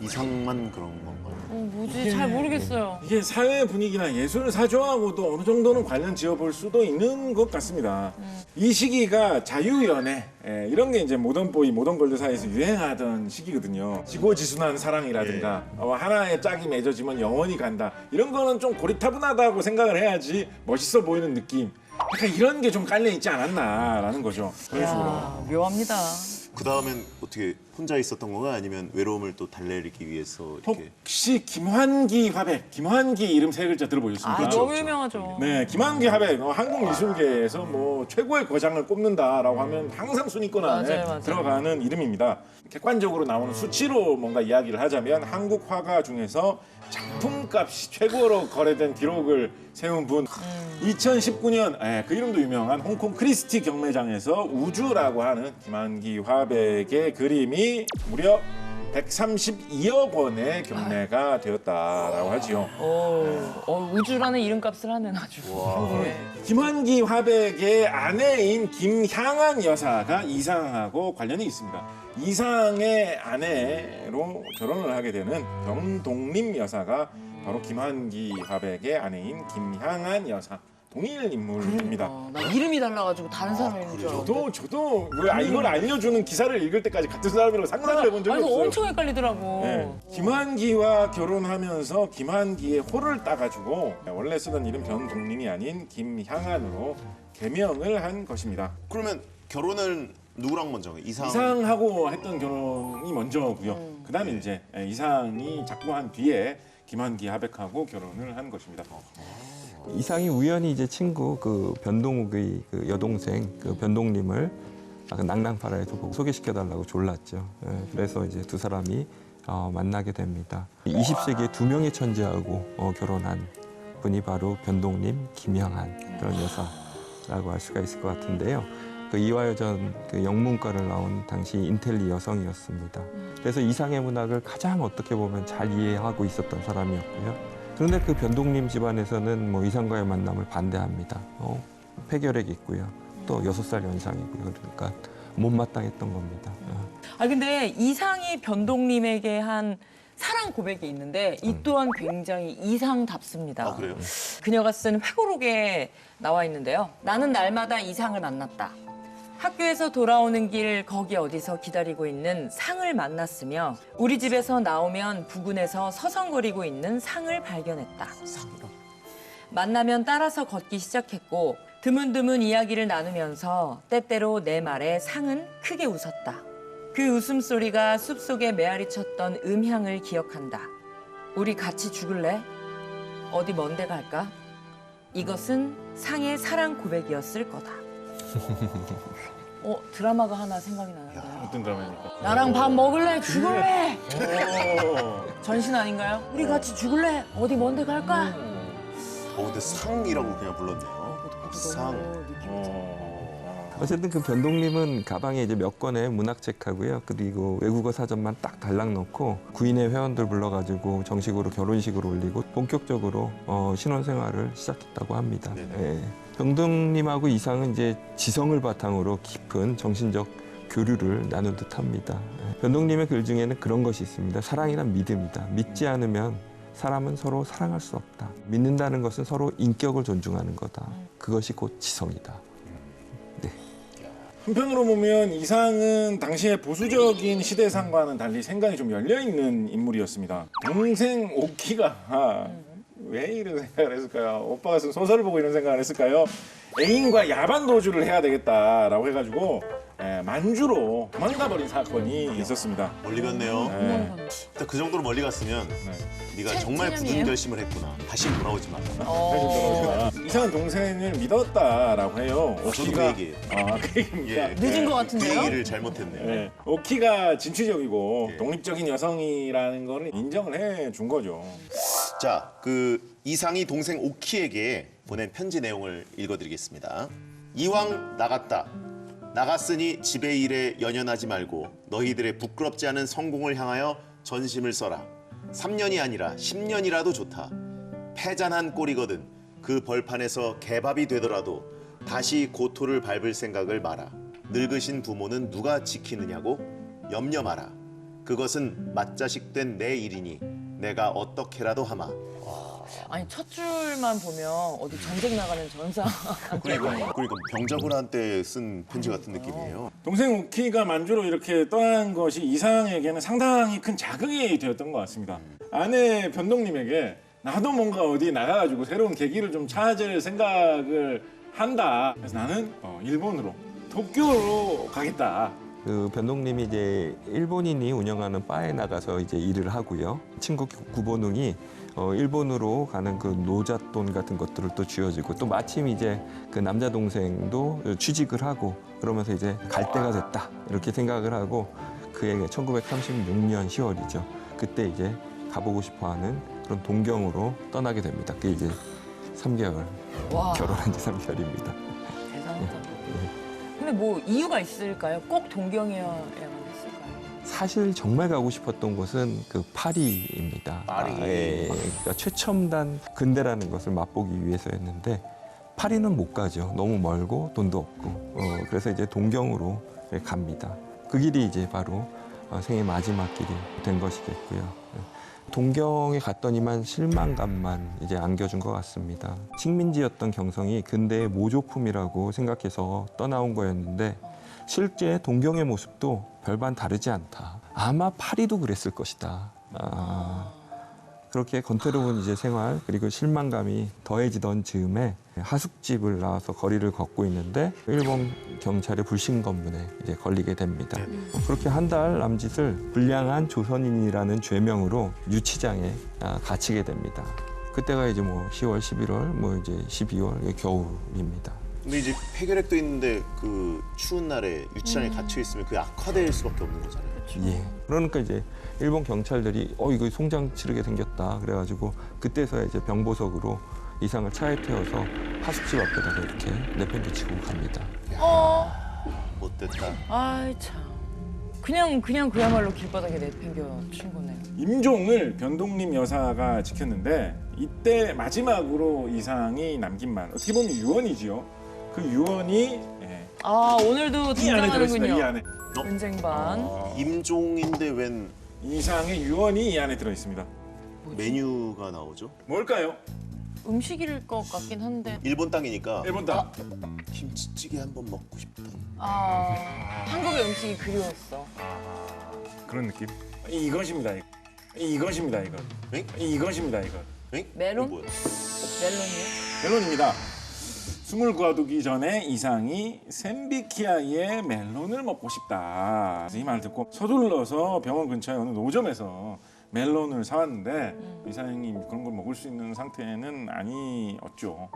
이상만 그런 건가요? 뭐지? 잘 모르겠어요. 이게 사회 분위기나 예술 사조하고도 어느 정도는 관련 지어볼 수도 있는 것 같습니다. 이 시기가 자유연애 이런 게 이제 모던보이, 모던걸드 사이에서 유행하던 시기거든요. 지고지순한 사랑이라든가 하나의 짝이 맺어지면 영원히 간다. 이런 거는 좀 고리타분하다고 생각을 해야지 멋있어 보이는 느낌. 약간 이런 게 좀 깔려 있지 않았나라는 거죠. 그런 식으로. 야, 묘합니다. 그 다음엔 어떻게 혼자 있었던 건가요? 아니면 외로움을 또 달래기 위해서 이렇게? 혹시 김환기 화백, 김환기 이름 세 글자 들어보셨습니까? 너무 유명하죠. 네, 김환기 화백 한국 미술계에서 뭐 최고의 거장을 꼽는다라고 하면 항상 순위권 안에 맞아요, 맞아요. 들어가는 이름입니다. 객관적으로 나오는 수치로 뭔가 이야기를 하자면 한국 화가 중에서 작품값이 최고로 거래된 기록을 세운 분. 2019년 그 이름도 유명한 홍콩 크리스티 경매장에서 우주라고 하는 김환기 화백의 그림이 무려 132억 원의 경매가 되었다라고 하지요. 우주라는 이름값을 하는 아주. 네. 김환기 화백의 아내인 김향안 여사가 이상하고 관련이 있습니다. 이상의 아내로 결혼을 하게 되는 병동림 여사가 바로 김환기 화백의 아내인 김향안 여사. 동일 인물입니다. 나 이름이 달라가지고 다른 사람인 줄 알았는데. 저도 이걸 알려주는 기사를 읽을 때까지 같은 사람이라고 상상을 해본 적이 아니, 없어요. 엄청 헷갈리더라고. 네. 김환기와 결혼하면서 김환기의 호를 따가지고 원래 쓰던 이름 변동림이 아닌 김향안으로 개명을 한 것입니다. 그러면 결혼을 누구랑 먼저 해요? 이상하고 했던 결혼이 먼저고요. 그다음에 이제 이상이 작고한 뒤에 김환기 화백하고 결혼을 한 것입니다. 이상이 우연히 이제 친구 그 변동욱의 그 여동생 그 변동림을 낭랑파라에서 보고 소개시켜달라고 졸랐죠. 그래서 이제 두 사람이 만나게 됩니다. 20세기에 두 명의 천재하고 결혼한 분이 바로 변동림, 김향안 그런 여사라고 할 수가 있을 것 같은데요. 그 이화여전 그 영문과를 나온 당시 인텔리 여성이었습니다. 그래서 이상의 문학을 가장 어떻게 보면 잘 이해하고 있었던 사람이었고요. 그런데 그 변동림 집안에서는 뭐 이상과의 만남을 반대합니다. 폐결핵이 있고요. 또 6살 연상이고요. 그러니까 못마땅했던 겁니다. 근데 이상이 변동림에게 한 사랑 고백이 있는데 이 또한 굉장히 이상답습니다. 아, 그래요? 그녀가 쓴 회고록에 나와 있는데요. 나는 날마다 이상을 만났다. 학교에서 돌아오는 길 거기 어디서 기다리고 있는 상을 만났으며 우리 집에서 나오면 부근에서 서성거리고 있는 상을 발견했다. 만나면 따라서 걷기 시작했고 드문드문 이야기를 나누면서 때때로 내 말에 상은 크게 웃었다. 그 웃음소리가 숲속에 메아리 쳤던 음향을 기억한다. 우리 같이 죽을래? 어디 먼데 갈까? 이것은 상의 사랑 고백이었을 거다. 드라마가 하나 생각이 나는데요. 어떤 드라마입니까? 나랑 밥 먹을래? 죽을래? 오. 전신 아닌가요? 우리 같이 죽을래? 어디 먼데 갈까? 근데 상이라고 그냥 불렀네요. 상. 어쨌든 그 변동님은 가방에 이제 몇 권의 문학책하고요. 그리고 외국어 사전만 딱 달랑 넣고 구인의 회원들 불러가지고 정식으로 결혼식을 올리고 본격적으로 신혼생활을 시작했다고 합니다. 예. 변동님하고 이상은 이제 지성을 바탕으로 깊은 정신적 교류를 나눈 듯합니다. 예. 변동님의 글 중에는 그런 것이 있습니다. 사랑이란 믿음이다. 믿지 않으면 사람은 서로 사랑할 수 없다. 믿는다는 것은 서로 인격을 존중하는 거다. 그것이 곧 지성이다. 한편으로 보면 이상은 당시의 보수적인 시대상과는 달리 생각이 좀 열려있는 인물이었습니다. 동생 오키가 왜 이런 생각을 했을까요? 오빠가 쓴 소설을 보고 이런 생각을 했을까요? 애인과 야반 도주를 해야 되겠다라고 해가지고 만주로 도망가버린 사건이 있었습니다. 멀리 갔네요. 네. 일단 그 정도로 멀리 갔으면 네가 정말 굳은 체념이에요? 결심을 했구나. 다시 돌아오지 마. 이상한 동생을 믿었다라고 해요. 저도 그 얘기예요. 그 얘기입니다. 늦은 것 그 같은데요? 얘기를 잘못했네요. 네. 오키가 진취적이고 예. 독립적인 여성이라는 거를 인정을 해 준 거죠. 자, 그 이상이 동생 오키에게 보낸 편지 내용을 읽어드리겠습니다. 이왕 나갔다. 나갔으니 집의 일에 연연하지 말고 너희들의 부끄럽지 않은 성공을 향하여 전심을 써라. 3년이 아니라 10년이라도 좋다. 패잔한 꼴이거든 그 벌판에서 개밥이 되더라도 다시 고토를 밟을 생각을 마라. 늙으신 부모는 누가 지키느냐고 염려 마라. 그것은 맏자식 된 내 일이니 내가 어떻게라도 하마. 아니 첫 줄만 보면 어디 전쟁 나가는 전사. 그러니까 병자호란 때 쓴 편지 같은 느낌이에요. 동생 오키가 만주로 이렇게 떠난 것이 이상에게는 상당히 큰 자극이 되었던 것 같습니다. 아내 변동님에게 나도 뭔가 어디 나가가지고 새로운 계기를 좀 찾을 생각을 한다. 그래서 나는 일본으로 도쿄로 가겠다. 그 변동님이 이제 일본인이 운영하는 바에 나가서 이제 일을 하고요. 친구 구본웅이 일본으로 가는 그 노잣돈 같은 것들을 또 쥐어주고 또 마침 이제 그 남자 동생도 취직을 하고 그러면서 이제 갈 때가 됐다 이렇게 생각을 하고 그에게 1936년 10월이죠. 그때 이제 가보고 싶어하는 그런 동경으로 떠나게 됩니다. 그게 이제 3개월 와 결혼한 지 3개월입니다. 대단하다. 근데 뭐 이유가 있을까요? 꼭 동경이어야만 했을까요? 사실 정말 가고 싶었던 곳은 그 파리입니다. 파리. 그러니까 최첨단 근대라는 것을 맛보기 위해서였는데 파리는 못 가죠. 너무 멀고 돈도 없고. 그래서 이제 동경으로 갑니다. 그 길이 이제 바로 생애 마지막 길이 된 것이겠고요. 동경에 갔더니만 실망감만 이제 안겨준 것 같습니다. 식민지였던 경성이 근대의 모조품이라고 생각해서 떠나온 거였는데 실제 동경의 모습도 별반 다르지 않다. 아마 파리도 그랬을 것이다. 그렇게 건태로운 이제 생활 그리고 실망감이 더해지던 즈음에 하숙집을 나와서 거리를 걷고 있는데 일본 경찰의 불신 검문에 이제 걸리게 됩니다. 그렇게 한 달 남짓을 불량한 조선인이라는 죄명으로 유치장에 갇히게 됩니다. 그때가 이제 뭐 10월, 11월, 뭐 이제 12월 겨울입니다. 근데 이제 폐결핵도 있는데 그 추운 날에 유치장에 갇혀 있으면 그게 악화될 수밖에 없는 거잖아요. 예. 그러니까 이제 일본 경찰들이 이거 송장 치르게 생겼다 그래가지고 그때서야 이제 병보석으로 이상을 차에 태워서 하숙집 앞에다가 이렇게 내팽개치고 갑니다. 못됐다. 아이 참. 그냥 그야말로 길바닥에 내팽겨 친 거네요. 임종을 변동님 여사가 지켰는데 이때 마지막으로 이상이 남긴 말 어떻게 보면 유언이지요. 그 유언이 아 오늘도 이 안에 들어있습니다. 이 등장하는군요. 안에. 은쟁반. 임종인데 웬 이상의 유언이 이 안에 들어 있습니다. 메뉴가 나오죠. 뭘까요? 음식일 것 같긴 한데. 일본 땅이니까 일본 땅. 김치찌개 한번 먹고 싶다. 한국의 음식이 그리웠어. 그런 느낌. 이것입니다. 이것입니다. 이거. 엥? 이것입니다. 이거. eng? 메론? 이거 뭐야? 멜론이요? 멜론입니다. 숨을 거두기 전에 이상이 샌비키아의 멜론을 먹고 싶다. 이 말을 듣고 서둘러서 병원 근처에 어느 노점에서 멜론을 사왔는데 이상이 그런 걸 먹을 수 있는 상태는 아니었죠.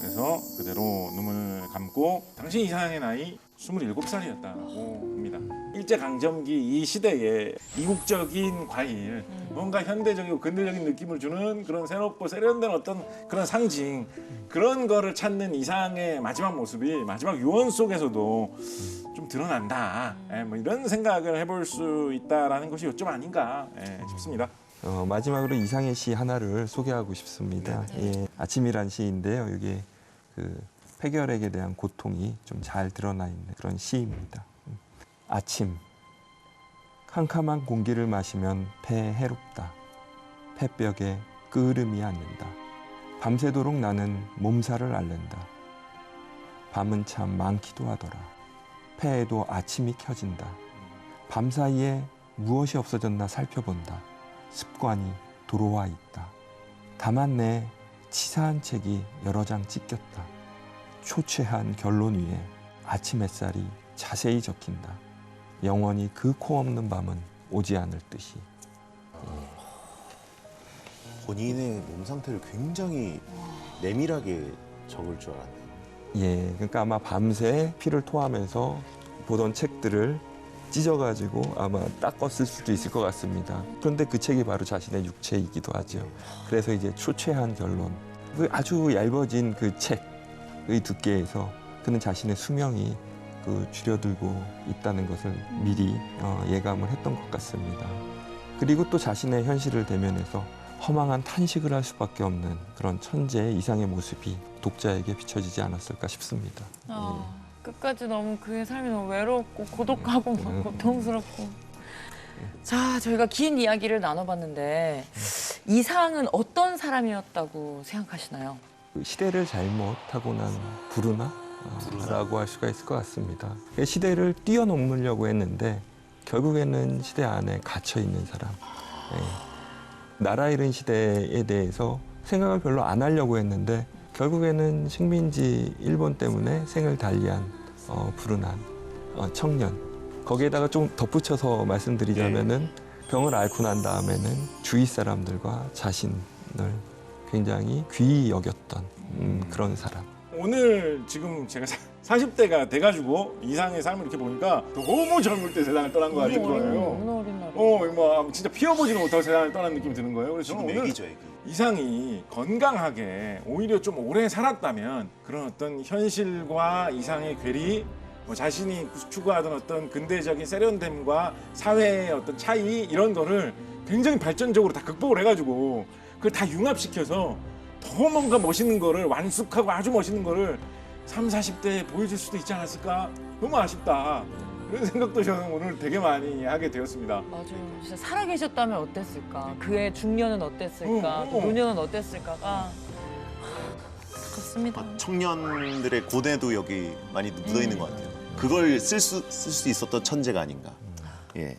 그래서 그대로 눈을 감고 당시 이상의 나이 27살이었다고 합니다. 일제강점기 이 시대에 이국적인 과일, 뭔가 현대적이고 근대적인 느낌을 주는 그런 새롭고 세련된 어떤 그런 상징, 그런 거를 찾는 이상의 마지막 모습이 마지막 유언 속에서도 좀 드러난다. 뭐 이런 생각을 해볼 수 있다라는 것이 요점 아닌가 싶습니다. 마지막으로 이상의 시 하나를 소개하고 싶습니다. 예, 아침이란 시인데요. 이게 그 폐결핵에 대한 고통이 좀 잘 드러나 있는 그런 시입니다. 아침, 캄캄한 공기를 마시면 폐에 해롭다. 폐벽에 끄름이 앉는다. 밤새도록 나는 몸살을 앓는다. 밤은 참 많기도 하더라. 폐에도 아침이 켜진다. 밤사이에 무엇이 없어졌나 살펴본다. 습관이 도로와 있다. 다만 내 치사한 책이 여러 장 찢겼다. 초췌한 결론 위에 아침 햇살이 자세히 적힌다. 영원히 그 코 없는 밤은 오지 않을 듯이. 본인의 몸 상태를 굉장히 내밀하게 적을 줄 알았네요. 예, 그러니까 아마 밤새 피를 토하면서 보던 책들을 찢어가지고 아마 닦았을 수도 있을 것 같습니다. 그런데 그 책이 바로 자신의 육체이기도 하죠. 그래서 이제 초췌한 결론, 그 아주 얇아진 그 책의 두께에서 그는 자신의 수명이 그 줄여들고 있다는 것을 미리 예감을 했던 것 같습니다. 그리고 또 자신의 현실을 대면해서 허망한 탄식을 할 수밖에 없는 그런 천재의 이상의 모습이 독자에게 비춰지지 않았을까 싶습니다. 끝까지 너무 그의 삶이 너무 외롭고 고독하고 막 고통스럽고. 자, 저희가 긴 이야기를 나눠봤는데 이상은 어떤 사람이었다고 생각하시나요? 그 시대를 잘못 타고난 불운하라고 할 수가 있을 것 같습니다. 시대를 뛰어넘으려고 했는데 결국에는 시대 안에 갇혀 있는 사람. 나라 잃은 시대에 대해서 생각을 별로 안 하려고 했는데 결국에는 식민지 일본 때문에 생을 달리한 불운한 청년. 거기에다가 좀 덧붙여서 말씀드리자면은 병을 앓고 난 다음에는 주위 사람들과 자신을 굉장히 귀히 여겼던 그런 사람. 오늘 지금 제가 40대가 돼가지고 이상의 삶을 이렇게 보니까 너무 젊을 때 세상을 떠난 거 같은 거예요. 너무 어린 날. 뭐 진짜 피워보지도 못하고 세상을 떠난 느낌이 드는 거예요. 그래서 지금 저는 오늘 애기죠, 애기. 이상이 건강하게 오히려 좀 오래 살았다면 그런 어떤 현실과 이상의 괴리, 뭐 자신이 추구하던 어떤 근대적인 세련됨과 사회의 어떤 차이 이런 거를 굉장히 발전적으로 다 극복을 해가지고 그걸 다 융합시켜서 더 뭔가 멋있는 거를 완숙하고 아주 멋있는 거를 30, 40대에 보여줄 수도 있지 않았을까? 너무 아쉽다. 그런 생각도 저는 오늘 되게 많이 하게 되었습니다. 맞아요. 진짜 살아계셨다면 어땠을까? 그의 중년은 어땠을까? 또 노년은 어땠을까가 그렇습니다. 청년들의 고뇌도 여기 많이 묻어 있는 것 같아요. 그걸 쓸 수 있었던 천재가 아닌가. 예.